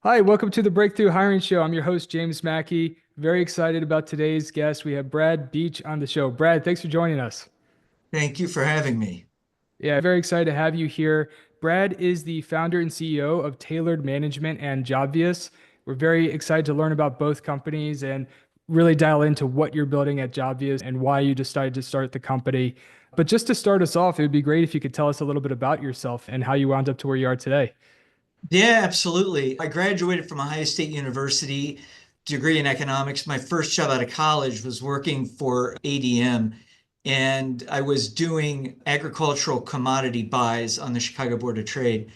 Hi, welcome to the Breakthrough Hiring Show. I'm your host, James Mackey. Very excited about today's guest. We have Brad Beach on the show. Brad, thanks for joining us. Thank you for having me. Yeah, very excited to have you here. Brad is the founder and CEO of Tailored Management and Jobvious. We're very excited to learn about both companies and really dial into what you're building at Jobvious and why you decided to start the company. But just to start us off, it would be great if you could tell us a little bit about yourself and how you wound up to where you are today. Yeah, absolutely. I graduated from Ohio State University, degree in economics. My first job out of college was working for ADM, and I was doing agricultural commodity buys on the Chicago Board of Trade.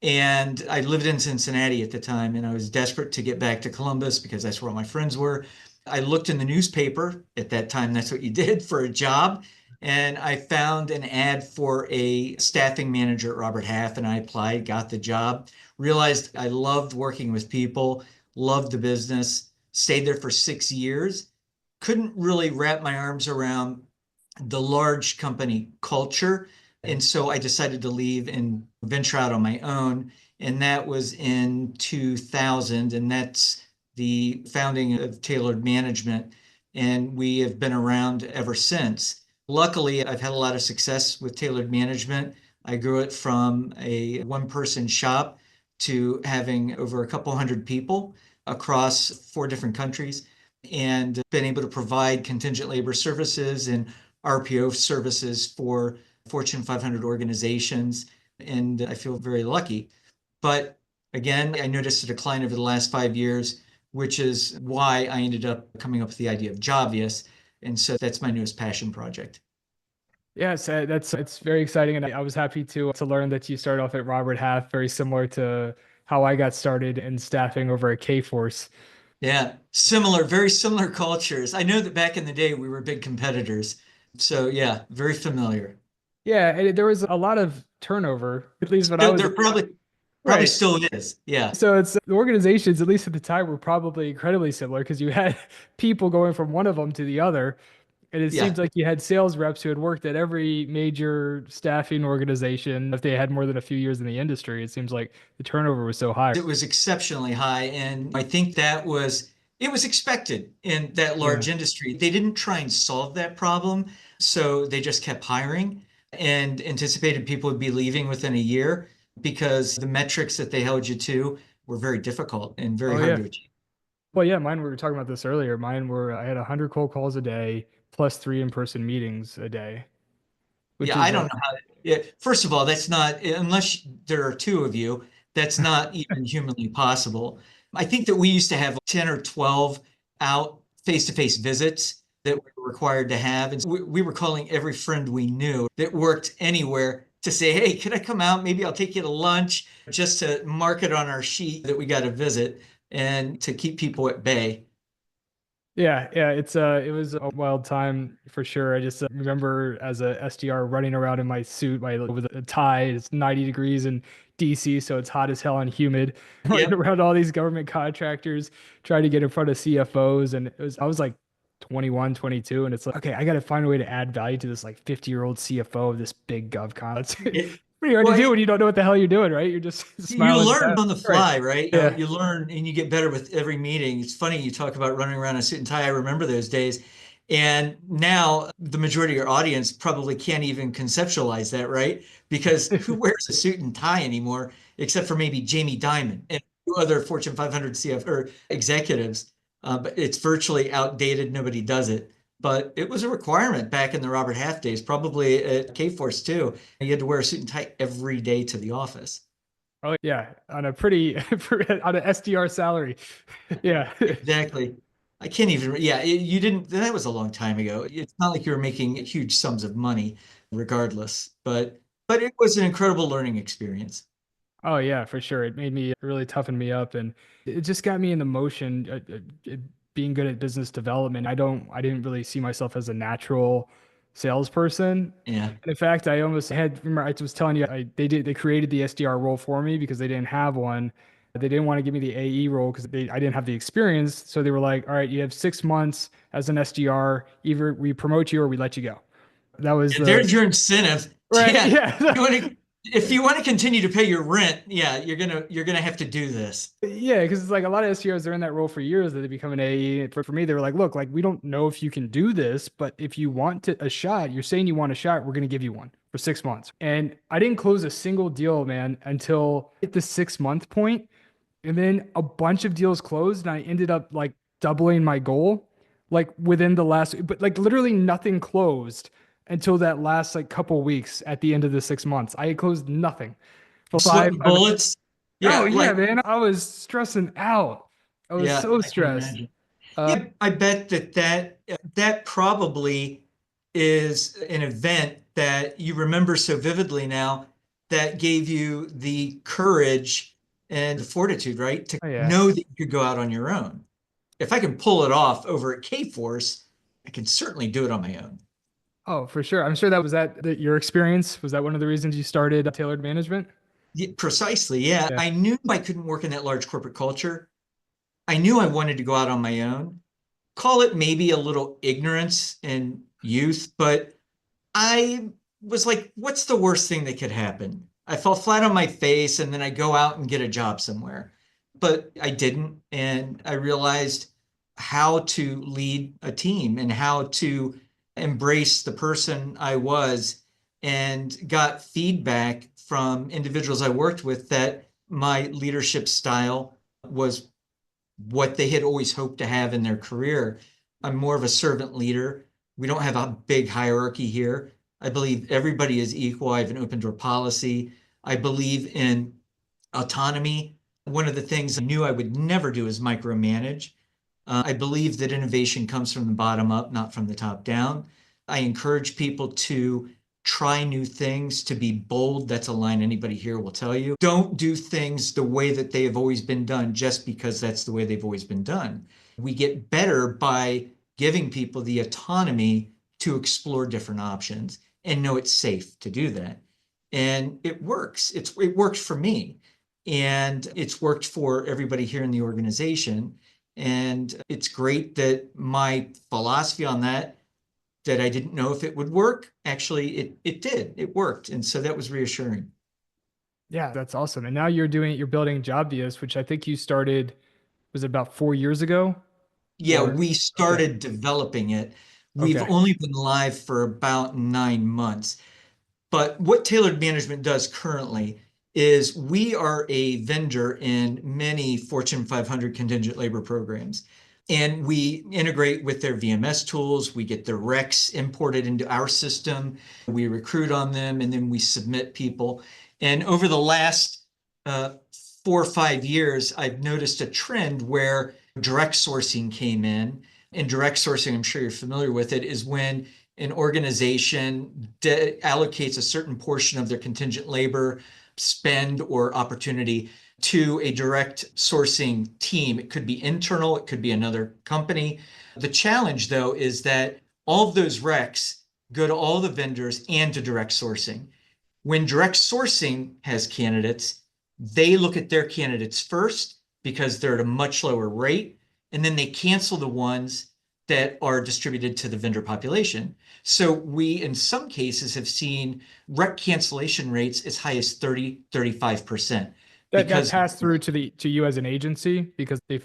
And I lived in Cincinnati at the time, and I was desperate to get back to Columbus because that's where all my friends were. I looked in the newspaper at that time, that's what you did for a job. And I found an ad for a staffing manager at Robert Half, and I applied, got the job, realized I loved working with people, loved the business, stayed there for 6 years. Couldn't really wrap my arms around the large company culture. And so I decided to leave and venture out on my own. And that was in 2000. And that's the founding of Tailored Management. And we have been around ever since. Luckily, I've had a lot of success with Tailored Management. I grew it from a one person shop to having over a couple hundred people across 4 different countries and been able to provide contingent labor services and RPO services for Fortune 500 organizations. And I feel very lucky. But again, I noticed a decline over the last 5 years, which is why I ended up coming up with the idea of Jobvious. And so that's my newest passion project. Yes, that's it's very exciting, and I was happy to learn that you started off at Robert Half, very similar to how I got started in staffing over at K-Force. Yeah, similar, very similar cultures. I know that back in the day we were big competitors. So yeah, very familiar. Yeah, and there was a lot of turnover, at least when I There was there probably right. still is. Yeah. So it's the organizations, at least at the time, were probably incredibly similar because you had people going from one of them to the other. And it Yeah. seems like you had sales reps who had worked at every major staffing organization. If they had more than a few years in the industry, it seems like the turnover was so high. It was exceptionally high. And I think it was expected in that Yeah. large industry. They didn't try and solve that problem. So they just kept hiring and anticipated people would be leaving within a year because the metrics that they held you to were very difficult and very Oh hard yeah. to achieve. Well, yeah, mine we were talking about this earlier. Mine were I had 100 cold calls a day plus three in-person meetings a day, which Yeah, I is don't know how. Yeah, first of all, that's not, unless there are two of you, that's not even humanly possible. I think that we used to have 10 or 12 out face-to-face visits that we were required to have. And so we were calling every friend we knew that worked anywhere to say, hey, could I come out? Maybe I'll take you to lunch just to mark it on our sheet that we got a visit and to keep people at bay. yeah, it was a wild time for sure. I just remember as a SDR running around in my suit, with a tie. It's 90 degrees in DC, so it's hot as hell and humid. Running Yep. around all these government contractors, trying to get in front of CFOs, and I was like 21, 22, and it's like, okay, I got to find a way to add value to this like 50-year-old CFO of this big GovCon. It's It, pretty hard to well, do when you don't know what the hell you're doing, right? You're just you smiling. learn on the Right. fly, right? Yeah. You learn and you get better with every meeting. It's funny you talk about running around in a suit and tie. I remember those days. And now the majority of your audience probably can't even conceptualize that, right? Because who wears a suit and tie anymore, except for maybe Jamie Dimon and other Fortune 500 CF or executives. But it's virtually outdated. Nobody does it. But it was a requirement back in the Robert Half days, probably at K-Force too. You had to wear a suit and tie every day to the office. Oh yeah, on a pretty on an SDR salary. Yeah. Exactly. I can't even, yeah, you didn't, that was a long time ago. It's not like you were making huge sums of money regardless, but it was an incredible learning experience. Oh yeah, for sure. It made me really toughened me up, and it just got me in the motion. Being good at business development. I didn't really see myself as a natural salesperson. Yeah. And in fact, I almost had. Remember, I was telling you, they created the SDR role for me because they didn't have one. They didn't want to give me the AE role because I didn't have the experience. So they were like, "All right, you have 6 months as an SDR. Either we promote you or we let you go." That was And the there's your incentive. right. Yeah. Yeah. You want to? if you want to continue to pay your rent, yeah, you're gonna have to do this. Yeah, because it's like a lot of SEOs are in that role for years that they become an AE. For me, they were like, look, like we don't know if you can do this, but if you want a shot, you're saying you want a shot, we're going to give you one for 6 months. And I didn't close a single deal, man, until at the 6 month point. And then a bunch of deals closed, and I ended up like doubling my goal, like within the last, but like literally nothing closed until that last like couple weeks at the end of the 6 months. I had closed nothing for Sweating five. bullets. Oh Yeah, yeah, like man. I was stressing out. I was yeah, so I can stressed. imagine. Yeah, I bet that probably is an event that you remember so vividly now that gave you the courage and the fortitude, right? To Oh yeah. know that you could go out on your own. If I can pull it off over at K-Force, I can certainly do it on my own. Oh, for sure. I'm sure that your experience. Was that one of the reasons you started Tailored Management? Yeah, precisely. Yeah. Yeah. I knew I couldn't work in that large corporate culture. I knew I wanted to go out on my own. Call it maybe a little ignorance and youth, but I was like, what's the worst thing that could happen? I fell flat on my face and then I go out and get a job somewhere. But I didn't. And I realized how to lead a team and how to embrace the person I was, and got feedback from individuals I worked with that my leadership style was what they had always hoped to have in their career. I'm more of a servant leader. We don't have a big hierarchy here. I believe everybody is equal. I have an open door policy. I believe in autonomy. One of the things I knew I would never do is micromanage. I believe that innovation comes from the bottom up, not from the top down. I encourage people to try new things, to be bold. That's a line anybody here will tell you. Don't do things the way that they have always been done just because that's the way they've always been done. We get better by giving people the autonomy to explore different options and know it's safe to do that. And it works. It works for me. And it's worked for everybody here in the organization. And it's great that my philosophy on that I didn't know if it would work. Actually, it did. It worked. And so that was reassuring. Yeah, that's awesome. And now you're building Jobvious, which I think you started, was it about 4 years ago? Yeah, Or we okay. started developing it. We've Okay. only been live for about 9 months. But what Tailored Management does currently is we are a vendor in many Fortune 500 contingent labor programs. And we integrate with their VMS tools. We get their recs imported into our system. We recruit on them, and then we submit people. And over the last 4 or 5 years, I've noticed a trend where direct sourcing came in. And direct sourcing, I'm sure you're familiar with it, is when an organization allocates a certain portion of their contingent labor spend or opportunity to a direct sourcing team. It could be internal, it could be another company. The challenge, though, is that all of those recs go to all the vendors and to direct sourcing. When direct sourcing has candidates, they look at their candidates first because they're at a much lower rate, and then they cancel the ones that are distributed to the vendor population. So we, in some cases, have seen rec cancellation rates as high as 30, 35%. That Because passed through to you as an agency because they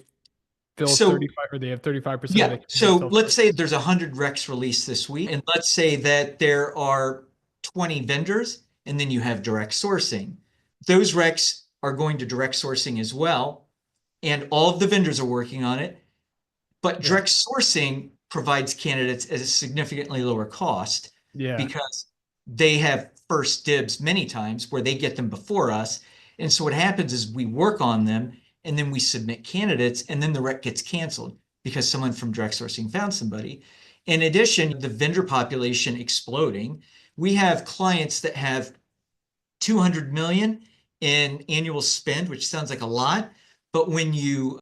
fill so 35 or they have 35% of yeah, the candidates so let's self-sourced. say there's 100 recs released this week, and let's say that there are 20 vendors, and then you have direct sourcing. Those recs are going to direct sourcing as well, and all of the vendors are working on it. But Yeah. direct sourcing provides candidates at a significantly lower cost Yeah. because they have first dibs many times where they get them before us. And so what happens is we work on them and then we submit candidates, and then the rec gets canceled because someone from direct sourcing found somebody. In addition, the vendor population exploding. We have clients that have 200 million in annual spend, which sounds like a lot, but when you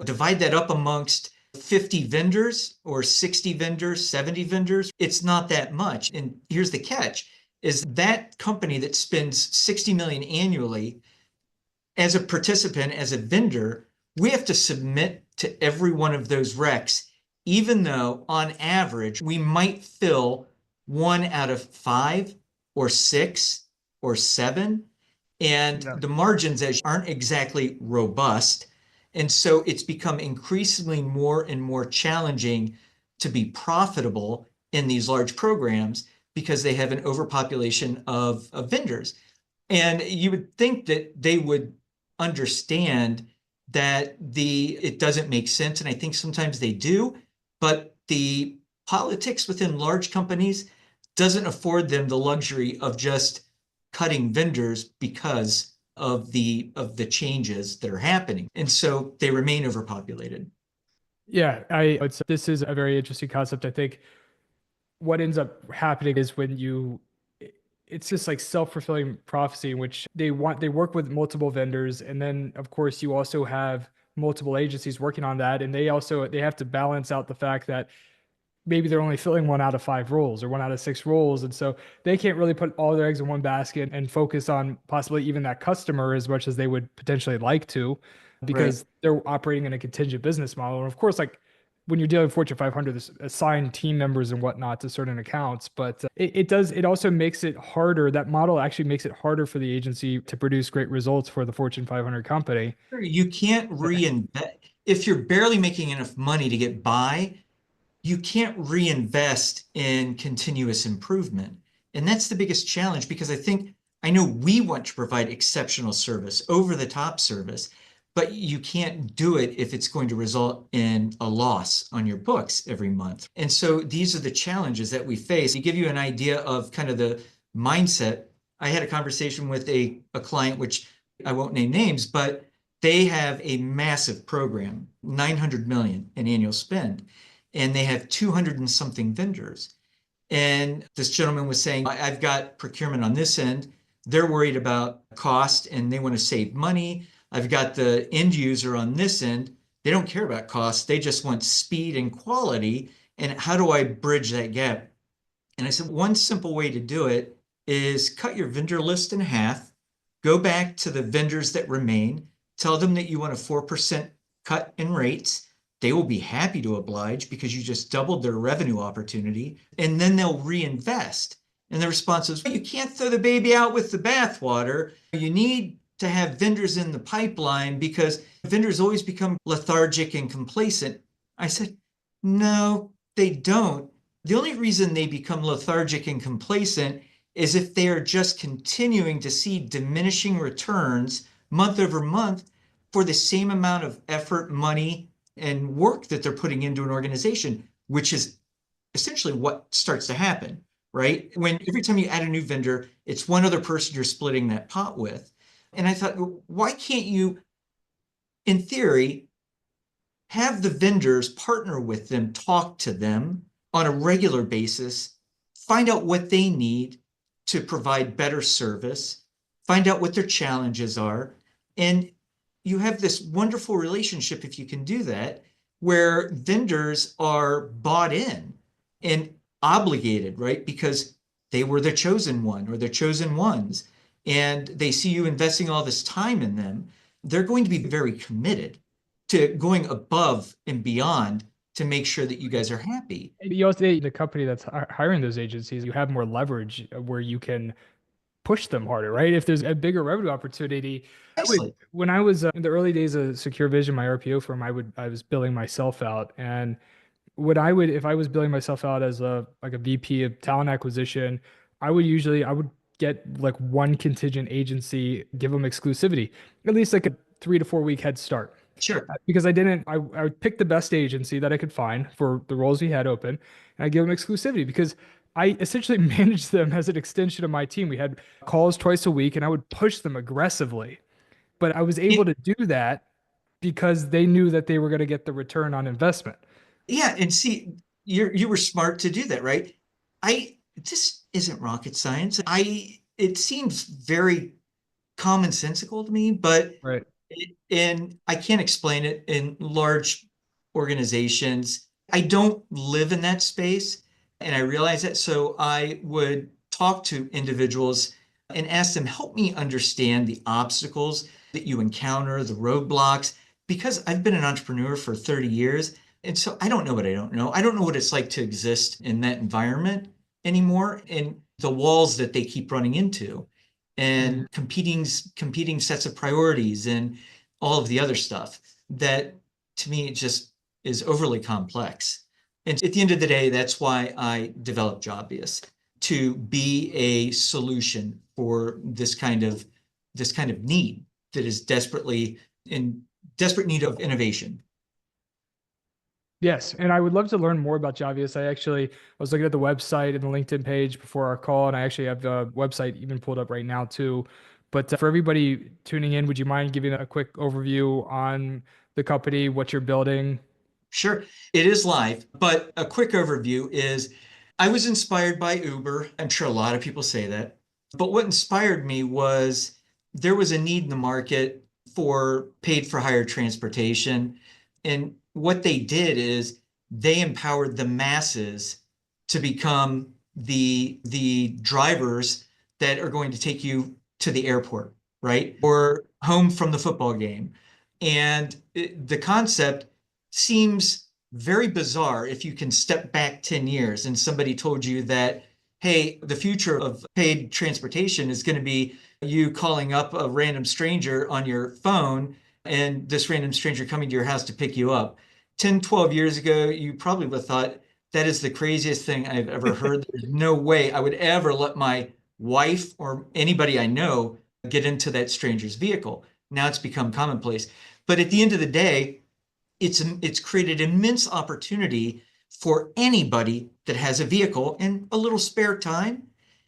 divide that up amongst 50 vendors or 60 vendors, 70 vendors, it's not that much. And here's the catch, is that company that spends 60 million annually, as a participant, as a vendor, we have to submit to every one of those recs, even though on average we might fill 1 out of 5 or 6 or 7. And Yeah. the margins as aren't exactly robust. And so it's become increasingly more and more challenging to be profitable in these large programs because they have an overpopulation of vendors. And you would think that they would understand that it doesn't make sense. And I think sometimes they do, but the politics within large companies doesn't afford them the luxury of just cutting vendors because of the changes that are happening. And so they remain overpopulated. Yeah, this is a very interesting concept. I think what ends up happening is it's just like self-fulfilling prophecy in which they work with multiple vendors, and then of course you also have multiple agencies working on that, and they have to balance out the fact that maybe they're only filling 1 out of 5 roles or 1 out of 6 roles. And so they can't really put all their eggs in one basket and focus on possibly even that customer as much as they would potentially like to, Right. because they're operating in a contingent business model. And of course, like when you're dealing with Fortune 500, there's assigned team members and whatnot to certain accounts, but it also makes it harder. That model actually makes it harder for the agency to produce great results for the Fortune 500 company. You can't reinvest. If you're barely making enough money to get by, you can't reinvest in continuous improvement. And that's the biggest challenge because I know we want to provide exceptional service, over the top service, but you can't do it if it's going to result in a loss on your books every month. And so these are the challenges that we face. To give you an idea of kind of the mindset, I had a conversation with a client, which I won't name names, but they have a massive program, 900 million in annual spend, and they have 200 and something vendors. And this gentleman was saying, I've got procurement on this end. They're worried about cost and they want to save money. I've got the end user on this end. They don't care about cost. They just want speed and quality. And how do I bridge that gap? And I said, one simple way to do it is cut your vendor list in half, go back to the vendors that remain, tell them that you want a 4% cut in rates. They will be happy to oblige because you just doubled their revenue opportunity, and then they'll reinvest. And the response is, you can't throw the baby out with the bathwater. You need to have vendors in the pipeline because vendors always become lethargic and complacent. I said, no, they don't. The only reason they become lethargic and complacent is if they are just continuing to see diminishing returns month over month for the same amount of effort, money, and work that they're putting into an organization, which is essentially what starts to happen, right? When every time you add a new vendor, it's one other person you're splitting that pot with. And I thought, why can't you, in theory, have the vendors partner with them, talk to them on a regular basis, find out what they need to provide better service, find out what their challenges are, and you have this wonderful relationship if you can do that, where vendors are bought in and obligated, right? Because they were the chosen one or the chosen ones, and they see you investing all this time in them. They're going to be very committed to going above and beyond to make sure that you guys are happy. You also, the company that's hiring those agencies, you have more leverage where you can push them harder, right? If there's a bigger revenue opportunity, Nicely. when I was in the early days of Secure Vision, my RPO firm, I was billing myself out. And if I was billing myself out as like a VP of talent acquisition, I would get like one contingent agency, give them exclusivity, at least like a 3 to 4 week head start. Sure. Because I would pick the best agency that I could find for the roles we had open, and I give them exclusivity because I essentially managed them as an extension of my team. We had calls twice a week, and I would push them aggressively. But I was able It, to do that because they knew that they were going to get the return on investment. yeah, and see, you were smart to do that, right? This isn't rocket science. It seems very commonsensical to me, but Right. and I can't explain it in large organizations. I don't live in that space, and I realize that. So I would talk to individuals and ask them, help me understand the obstacles that you encounter, the roadblocks, because I've been an entrepreneur for 30 years. And so I don't know what I don't know. I don't know what it's like to exist in that environment anymore and the walls that they keep running into. Mhm. and competing sets of priorities and all of the other stuff that to me it just is overly complex. And at the end of the day, that's why I developed Jobvious, to be a solution for this kind of need that is desperately in desperate need of innovation. Yes, and I would love to learn more about Javius. I was looking at the website and the LinkedIn page before our call, and I actually have the website even pulled up right now too. But for everybody tuning in, would you mind giving a quick overview on the company, what you're building? Sure, it is live, but a quick overview is I was inspired by Uber. I'm sure a lot of people say that. But what inspired me was there was a need in the market for paid for hire transportation. And what they did is they empowered the masses to become the drivers that are going to take you to the airport, right? Or home from the football game. And the concept seems very bizarre if you can step back 10 years and somebody told you that, hey, the future of paid transportation is going to be you calling up a random stranger on your phone and this random stranger coming to your house to pick you up. 10, 12 years ago, you probably would have thought that is the craziest thing I've ever heard. There's no way I would ever let my wife or anybody I know get into that stranger's vehicle. Now it's become commonplace. But at the end of the day, it's created immense opportunity for anybody that has a vehicle and a little spare time.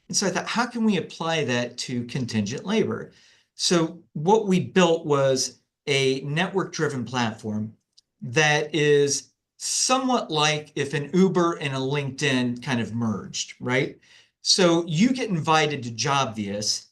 And so I thought, how can we apply that to contingent labor? So what we built was a network-driven platform that is somewhat like if an Uber and a LinkedIn kind of merged, right? So you get invited to Jobvious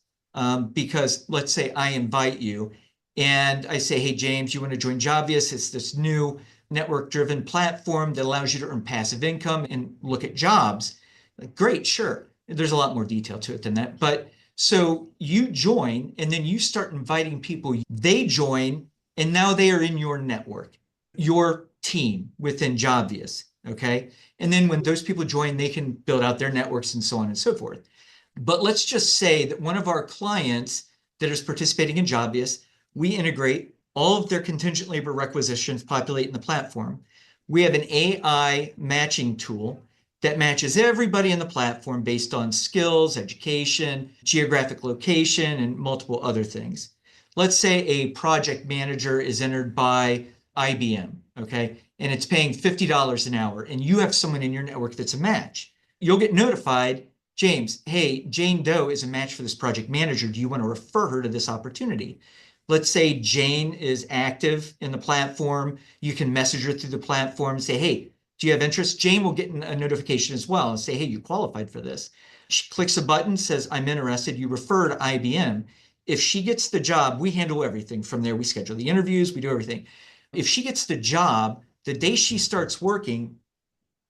because let's say I invite you and I say, hey, James, you want to join Jobvious? It's this new network driven platform that allows you to earn passive income and look at jobs. Like, great, sure. There's a lot more detail to it than that. But so you join and then you start inviting people. They join and now they are in your network, your team within Jobvious. Okay. And then when those people join, they can build out their networks and so on and so forth. But let's just say that one of our clients that is participating in Jobvious, we integrate all of their contingent labor requisitions populate in the platform. We have an AI matching tool that matches everybody in the platform based on skills, education, geographic location, and multiple other things. Let's say a project manager is entered by IBM, okay, and it's paying $50 an hour, and you have someone in your network that's a match. You'll get notified, James, hey, Jane Doe is a match for this project manager. Do you want to refer her to this opportunity? Let's say Jane is active in the platform. You can message her through the platform and say, hey, do you have interest? Jane will get a notification as well and say, hey, you qualified for this. She clicks a button, says, I'm interested. You refer to IBM. If she gets the job, we handle everything from there. We schedule the interviews, we do everything. If she gets the job, the day she starts working,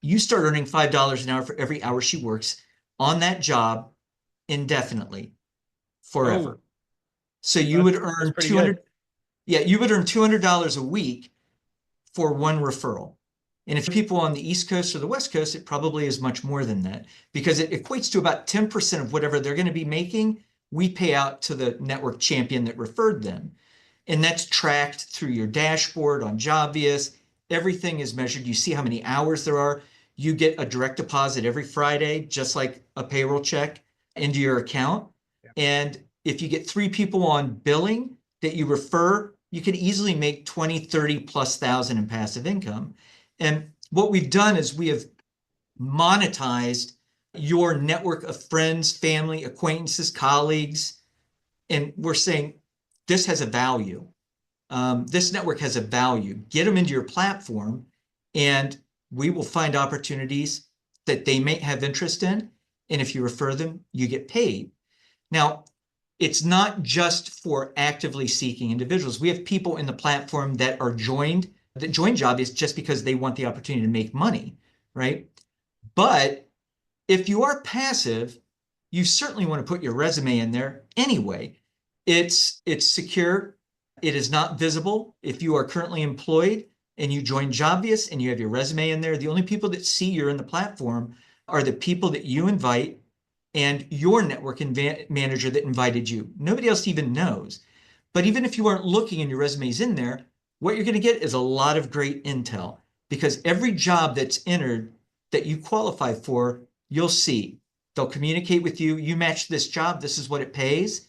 you start earning $5 an hour for every hour she works on that job indefinitely, Oh, forever. So you would that's earn pretty 200, good. yeah, you would earn $200 a week for one referral. And if people on the East Coast or the West Coast, it probably is much more than that because it equates to about 10% of whatever they're going to be making. We pay out to the network champion that referred them. And that's tracked through your dashboard on Jobvious. Everything is measured. You see how many hours there are. You get a direct deposit every Friday, just like a payroll check into your account. Yeah. And if you get three people on billing that you refer, you can easily make 20, 30 plus thousand in passive income. And what we've done is we have monetized your network of friends, family, acquaintances, colleagues. And we're saying this has a value. This network has a value. Get them into your platform, and we will find opportunities that they may have interest in. And if you refer them, you get paid. Now, it's not just for actively seeking individuals. We have people in the platform that join Jobbies just because they want the opportunity to make money, right? But if you are passive, you certainly want to put your resume in there anyway. It's secure. It is not visible. If you are currently employed and you join Jobvious and you have your resume in there, the only people that see you're in the platform are the people that you invite and your network manager that invited you. Nobody else even knows. But even if you aren't looking and your resume is in there, what you're going to get is a lot of great intel because every job that's entered that you qualify for, you'll see. They'll communicate with you. You match this job, this is what it pays,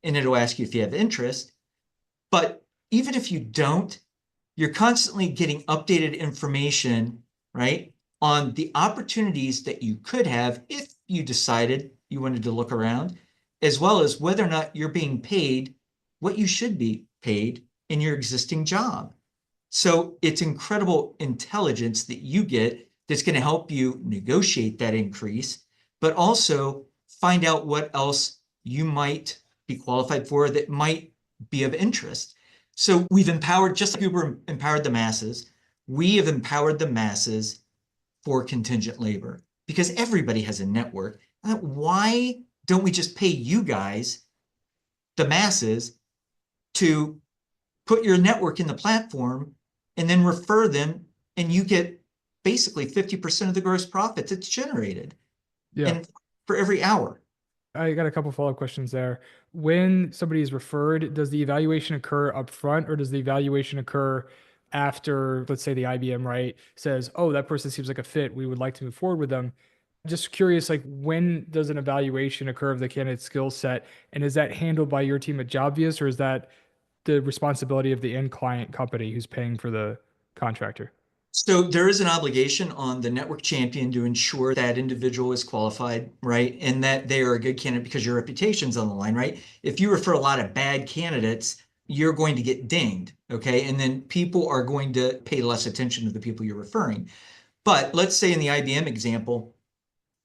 and it'll ask you if you have interest. But even if you don't, you're constantly getting updated information, right, on the opportunities that you could have if you decided you wanted to look around, as well as whether or not you're being paid what you should be paid in your existing job. So it's incredible intelligence that you get that's going to help you negotiate that increase, but also find out what else you might be qualified for that might be of interest. So we've empowered, just like Uber empowered the masses, we have empowered the masses for contingent labor because everybody has a network. Why don't we just pay you guys, the masses, to put your network in the platform and then refer them, and you get basically 50% of the gross profits it's generated Yeah. and for every hour. I got a couple follow-up questions there. When somebody is referred, does the evaluation occur up front or does the evaluation occur after, let's say the IBM, right, says, oh, that person seems like a fit. We would like to move forward with them. Just curious, like when does an evaluation occur of the candidate's skill set? And is that handled by your team at Jobvious or is that the responsibility of the end client company who's paying for the contractor? So there is an obligation on the network champion to ensure that individual is qualified, right? And that they are a good candidate because your reputation's on the line, right? If you refer a lot of bad candidates, you're going to get dinged, okay? And then people are going to pay less attention to the people you're referring. But let's say in the IBM example,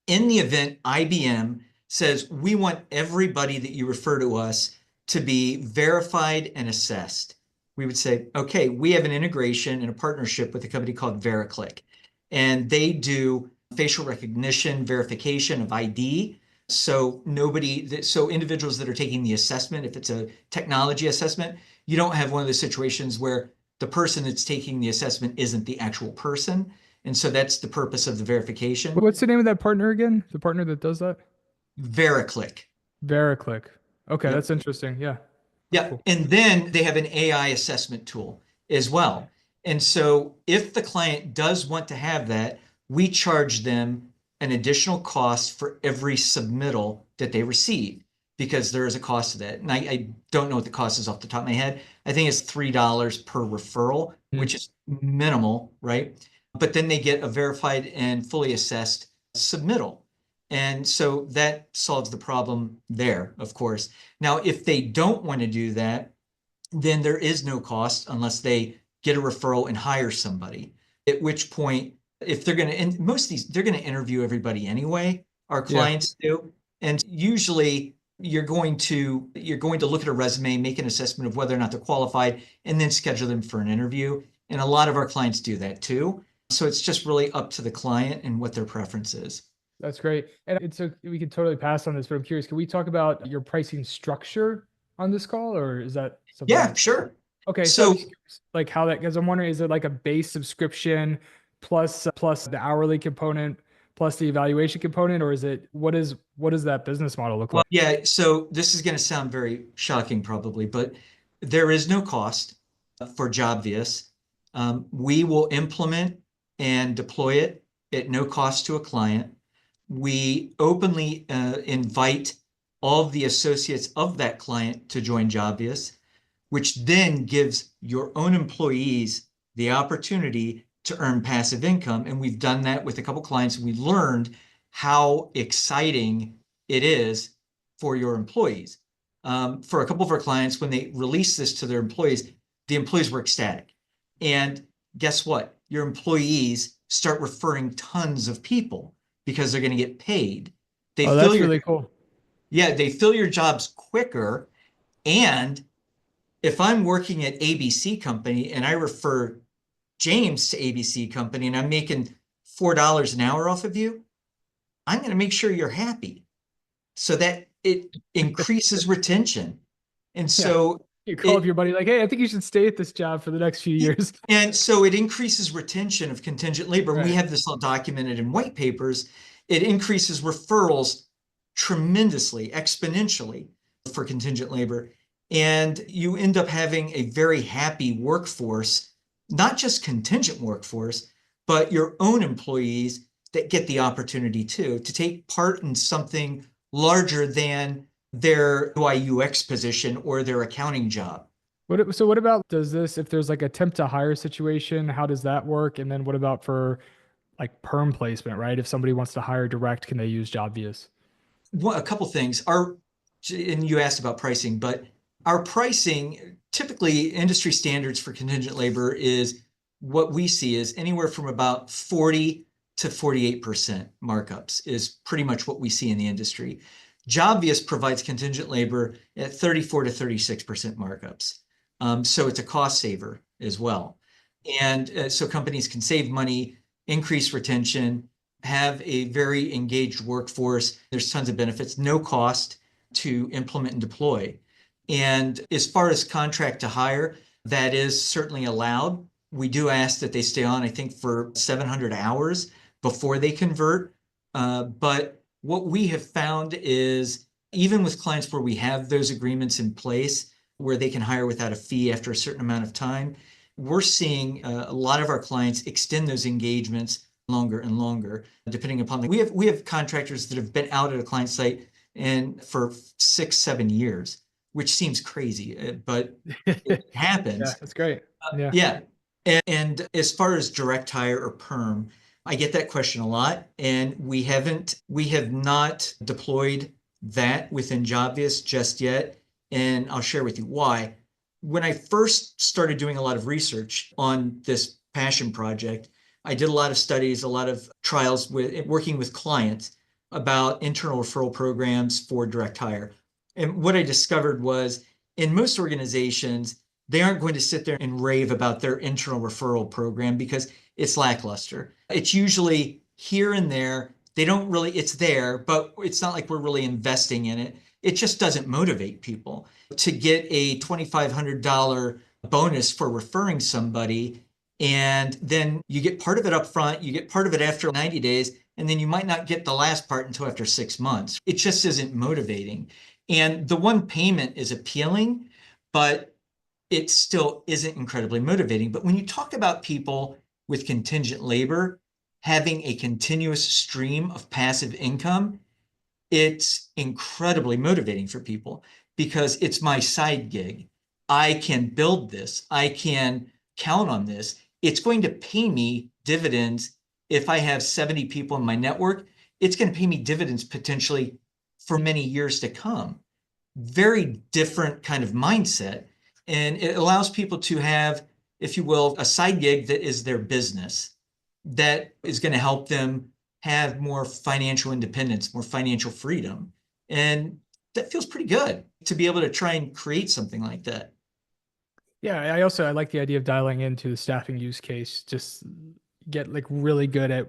in the event IBM says, we want everybody that you refer to us to be verified and assessed, we would say, okay, we have an integration and a partnership with a company called VeriClick, and they do facial recognition verification of ID. So individuals that are taking the assessment, if it's a technology assessment, you don't have one of those situations where the person that's taking the assessment isn't the actual person. And so that's the purpose of the verification. What's the name of that partner again? The partner that does that? VeriClick. VeriClick. Okay, Yep. that's interesting. Yeah, that's Yeah. cool. And then they have an AI assessment tool as well. And so if the client does want to have that, we charge them an additional cost for every submittal that they receive because there is a cost to that. And I don't know what the cost is off the top of my head. I think it's $3 per referral, Mhm. which is minimal, right? But then they get a verified and fully assessed submittal. And so that solves the problem there, of course. Now, if they don't want to do that, then there is no cost unless they get a referral and hire somebody. At which point, if they're going to, and most of these, they're going to interview everybody anyway. Our Yeah, clients do. And usually you're going to look at a resume, make an assessment of whether or not they're qualified, and then schedule them for an interview. And a lot of our clients do that too. So it's just really up to the client and what their preference is. that's great. And it's we could totally pass on this, but I'm curious, can we talk about your pricing structure on this call, or is that Yeah, something? sure. Okay, so I'm So just curious, like how that, because I'm wondering, is it like a base subscription plus the hourly component plus the evaluation component, or is it what does that business model look Well, like? yeah, so this is going to sound very shocking probably, but there is no cost for Jobvious. We will implement and deploy it at no cost to a client. We openly invite all of the associates of that client to join Jobvious, which then gives your own employees the opportunity to earn passive income. And we've done that with a couple clients. We learned how exciting it is for your employees. For a couple of our clients, when they released this to their employees, the employees were ecstatic. And guess what? Your employees start referring tons of people because they're going to get paid. They Oh, fill that's your really cool. Yeah, they fill your jobs quicker. And if I'm working at ABC Company and I refer James to ABC Company and I'm making $4 an hour off of you, I'm going to make sure you're happy so that it increases retention. And Yeah, so you call up it your buddy like, hey, I think you should stay at this job for the next few years. and so it increases retention of contingent labor. And we Right. have this all documented in white papers. It increases referrals tremendously, exponentially for contingent labor. And you end up having a very happy workforce, not just contingent workforce, but your own employees that get the opportunity to take part in something larger than their UI/UX position or their accounting job. So what about does this, if there's like a temp to hire situation, how does that work? And then what about for like perm placement, right? If somebody wants to hire direct, can they use Jobvious? Well, a couple things. And you asked about pricing, but our pricing, typically industry standards for contingent labor is what we see is anywhere from about 40 to 48% markups is pretty much what we see in the industry. Jobvious provides contingent labor at 34 to 36% markups. So it's a cost saver as well. And so companies can save money, increase retention, have a very engaged workforce. There's tons of benefits, no cost to implement and deploy. And as far as contract to hire, that is certainly allowed. We do ask that they stay on, I think, for 700 hours before they convert. But what we have found is even with clients where we have those agreements in place where they can hire without a fee after a certain amount of time, we're seeing a lot of our clients extend those engagements longer and longer, depending upon we have contractors that have been out at a client site and for 6, 7 years, which seems crazy, but it Yeah, happens. that's great. Yeah. Yeah. And as far as direct hire or perm, I get that question a lot, and we have not deployed that within Jobvious just yet. And I'll share with you why. When I first started doing a lot of research on this passion project, I did a lot of studies, a lot of trials with working with clients about internal referral programs for direct hire. And what I discovered was in most organizations, they aren't going to sit there and rave about their internal referral program because it's lackluster. It's usually here and there. They don't really, it's there, but it's not like we're really investing in it. It just doesn't motivate people to get a $2,500 bonus for referring somebody. And then you get part of it up front, you get part of it after 90 days, and then you might not get the last part until after 6 months. It just isn't motivating. And the one payment is appealing, but it still isn't incredibly motivating. But when you talk about people with contingent labor having a continuous stream of passive income, it's incredibly motivating for people because it's my side gig. I can build this, I can count on this. It's going to pay me dividends. If I have 70 people in my network, it's going to pay me dividends potentially for many years to come. Very different kind of mindset. And it allows people to have, if you will, a side gig that is their business that is going to help them have more financial independence, more financial freedom. And that feels pretty good to be able to try and create something like that. Yeah, I like the idea of dialing into the staffing use case. Just get like really good at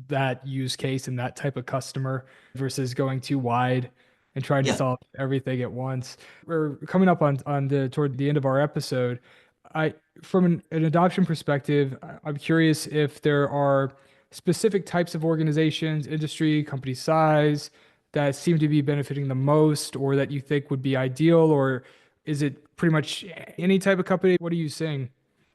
that use case and that type of customer versus going too wide and trying to Yeah. solve everything at once. We're coming up on the toward the end of our episode. I from an adoption perspective, I'm curious if there are specific types of organizations, industry, company size that seem to be benefiting the most or that you think would be ideal, or is it pretty much any type of company? What are you saying?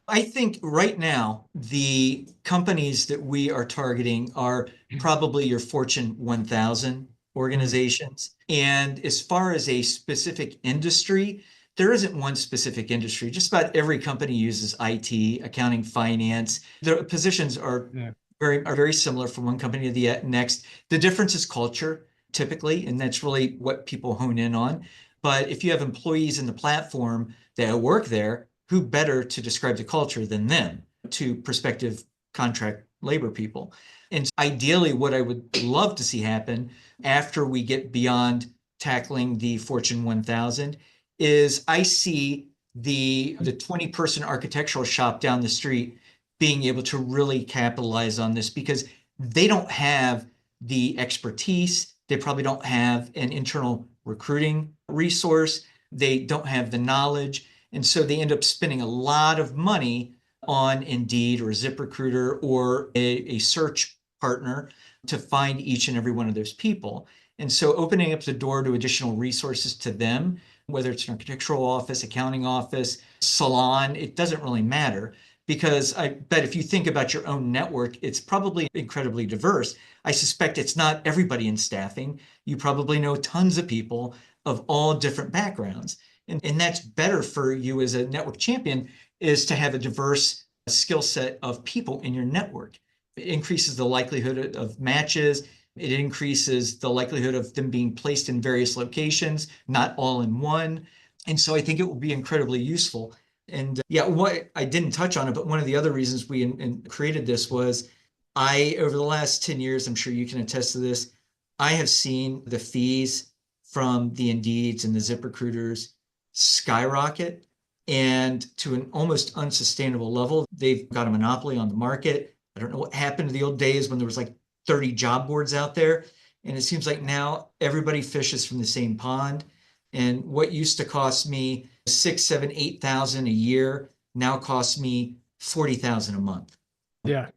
I think right now, the companies that we are targeting are probably your Fortune 1000 Mm, organizations. And as far as a specific industry, there isn't one specific industry. Just about every company uses IT, accounting, finance. The positions yeah. are very similar from one company to the next. The difference is culture, typically, and that's really what people hone in on. But if you have employees in the platform that work there, who better to describe the culture than them to prospective contract labor people? And ideally, what I would love to see happen after we get beyond tackling the Fortune 1000 is I see the 20-person architectural shop down the street being able to really capitalize on this because they don't have the expertise. They probably don't have an internal recruiting resource. They don't have the knowledge. And so they end up spending a lot of money on Indeed or ZipRecruiter or a search partner to find each and every one of those people. And so opening up the door to additional resources to them, whether it's an architectural office, accounting office, salon, it doesn't really matter. Because I bet if you think about your own network, it's probably incredibly diverse. I suspect it's not everybody in staffing. You probably know tons of people of all different backgrounds. And that's better for you as a network champion is to have a diverse skill set of people in your network. It increases the likelihood of matches. It increases the likelihood of them being placed in various locations, not all in one. And so I think it will be incredibly useful. And yeah, what I didn't touch on it, but one of the other reasons we created this was over the last 10 years, I'm sure you can attest to this, I have seen the fees from the Indeeds and the ZipRecruiters skyrocket and to an almost unsustainable level. They've got a monopoly on the market. I don't know what happened to the old days when there was like 30 job boards out there. And it seems like now everybody fishes from the same pond. And what used to cost me 6, 7, 8,000 a year now costs me 40,000 a month. Yeah.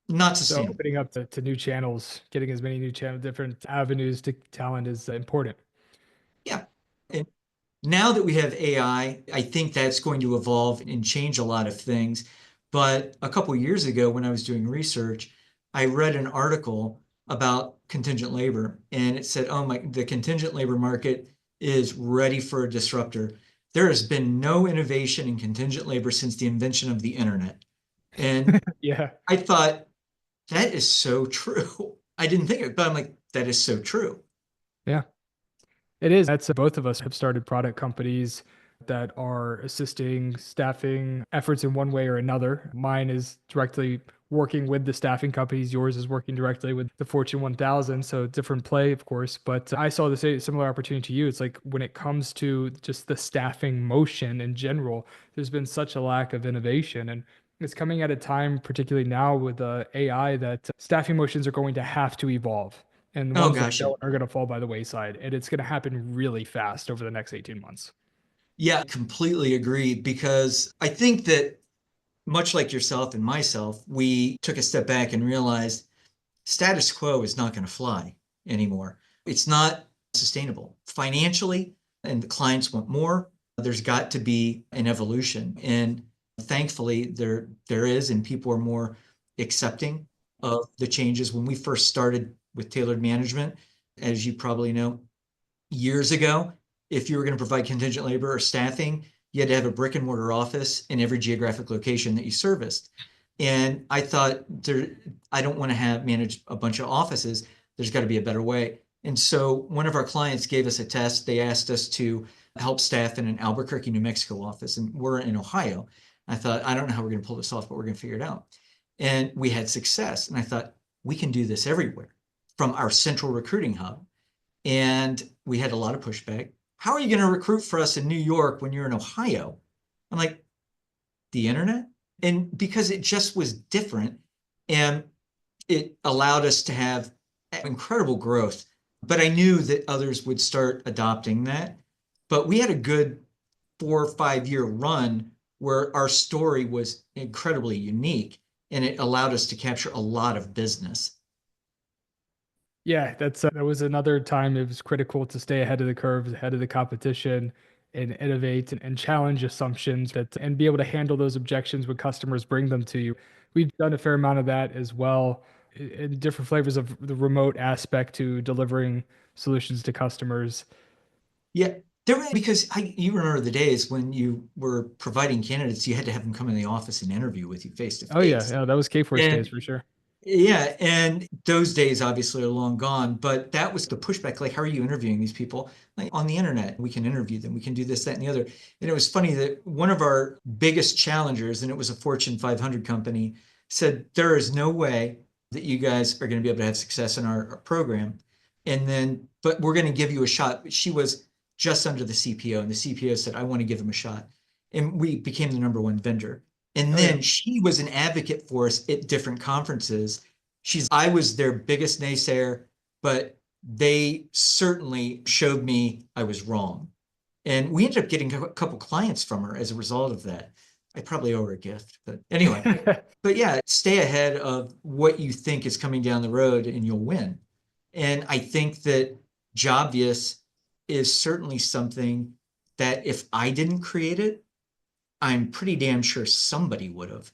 Not So sustainable. opening up to new channels, getting as many new channel, different avenues to talent is important. Yeah. And now that we have I think that's going to evolve and change a lot of things. But a couple of years ago, when I was doing research, I read an article about contingent labor, and it said, "Oh my, the contingent labor market is ready for a disruptor." There has been no innovation in contingent labor since the invention of the internet. And Yeah. I thought, that is so true. I didn't think it, but I'm like, that is so true. Yeah. It is. That's both of us have started product companies that are assisting staffing efforts in one way or another. Mine is directly working with the staffing companies. Yours is working directly with the Fortune 1000. So different play, of course. But I saw the same similar opportunity to you. It's like when it comes to just the staffing motion in general, there's been such a lack of innovation. And it's coming at a time, particularly now with AI, that staffing motions are going to have to evolve, and the Oh ones that gosh, don't are going to fall by the wayside. And it's going to happen really fast over the next 18 months. yeah, completely agreed. Because I think that much like yourself and myself, we took a step back and realized status quo is not going to fly anymore. It's not sustainable financially, and the clients want more. There's got to be an evolution, and thankfully there is, and people are more accepting of the changes. When we first started with tailored management, as you probably know, years ago, if you were going to provide contingent labor or staffing, you had to have a brick and mortar office in every geographic location that you serviced. And I thought, I don't want to have manage a bunch of offices. There's got to be a better way. And so one of our clients gave us a test. They asked us to help staff in an Albuquerque, New Mexico office, and we're in Ohio. I thought, I don't know how we're going to pull this off, but we're going to figure it out. And we had success. And I thought, we can do this everywhere from our central recruiting hub. And we had a lot of pushback. How are you going to recruit for us in New York when you're in Ohio? I'm like, the internet? And because it just was different, and it allowed us to have incredible growth. But I knew that others would start adopting that. But we had a good 4 or 5 year run where our story was incredibly unique, and it allowed us to capture a lot of business. Yeah, that was another time it was critical to stay ahead of the curve, ahead of the competition, and innovate and challenge assumptions that and be able to handle those objections when customers bring them to you. We've done a fair amount of that as well in different flavors of the remote aspect to delivering solutions to customers. Yeah, because you remember the days when you were providing candidates, you had to have them come in the office and interview with you face to Oh yeah, face. yeah, that was Kforce days And for sure. yeah, and those days obviously are long gone, but that was the pushback. Like, how are you interviewing these people? Like on the internet, we can interview them. We can do this, that, and the other. And it was funny that one of our biggest challengers, and it was a Fortune 500 company, said, there is no way that you guys are going to be able to have success in our program. And then, but we're going to give you a shot. She was just under the CPO, and the CPO said, I want to give him a shot. And we became the number one vendor. And Oh yeah. then she was an advocate for us at different conferences. I was their biggest naysayer, but they certainly showed me I was wrong. And we ended up getting a couple clients from her as a result of that. I probably owe her a gift, but anyway. But yeah, stay ahead of what you think is coming down the road and you'll win. And I think that Jobvious is certainly something that if I didn't create it, I'm pretty damn sure somebody would have,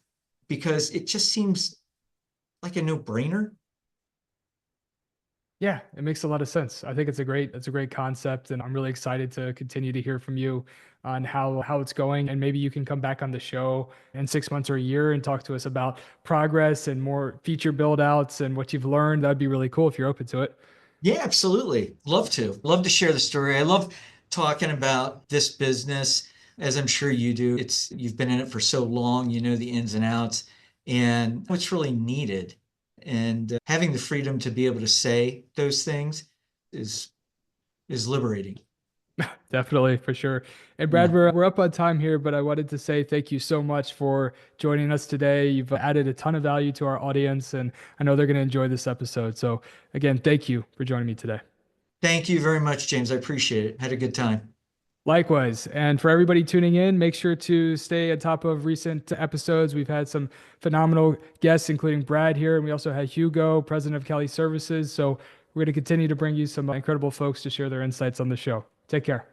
because it just seems like a no-brainer. Yeah, it makes a lot of sense. I think it's a great concept, and I'm really excited to continue to hear from you on how it's going. And maybe you can come back on the show in 6 months or a year and talk to us about progress and more feature build outs and what you've learned. That'd be really cool if you're open to it. Yeah, absolutely. Love to. Love to share the story. I love talking about this business, as I'm sure you do. It's you've been in it for so long, you know the ins and outs and what's really needed. And having the freedom to be able to say those things is is liberating. Definitely, for sure. And Brad, Yeah. we're up on time here, but I wanted to say thank you so much for joining us today. You've added a ton of value to our audience, and I know they're going to enjoy this episode. So, again, thank you for joining me today. Thank you very much, James. I appreciate it. Had a good time. Likewise. And for everybody tuning in, make sure to stay on top of recent episodes. We've had some phenomenal guests, including Brad here, and we also had Hugo, president of Kelly Services. So, we're going to continue to bring you some incredible folks to share their insights on the show. Take care.